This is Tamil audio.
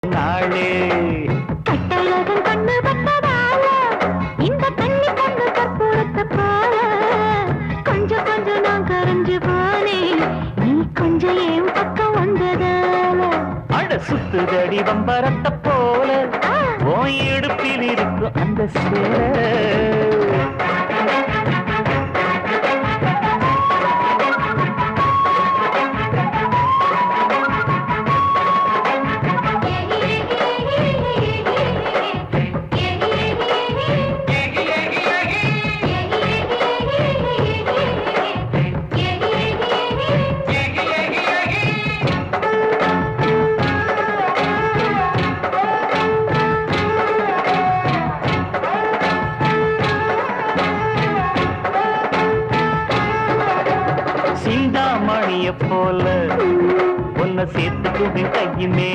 நாளே கட்டழகன் கண்ணு பட்டதால இந்த கண்ணி கண்ணு கற்பூரத்தை போல கொஞ்சம் கொஞ்சம் நான் கரைஞ்சு போனேன் நீ கொஞ்சம் என் பக்கம் வந்ததால அட சுத்துதடி வம்பரத்தை போல உன் இடுப்பில் இருக்கும் அந்த சேர சிந்தாமணிய போல உன்னை சேர்த்துக்குவேன் கையுமே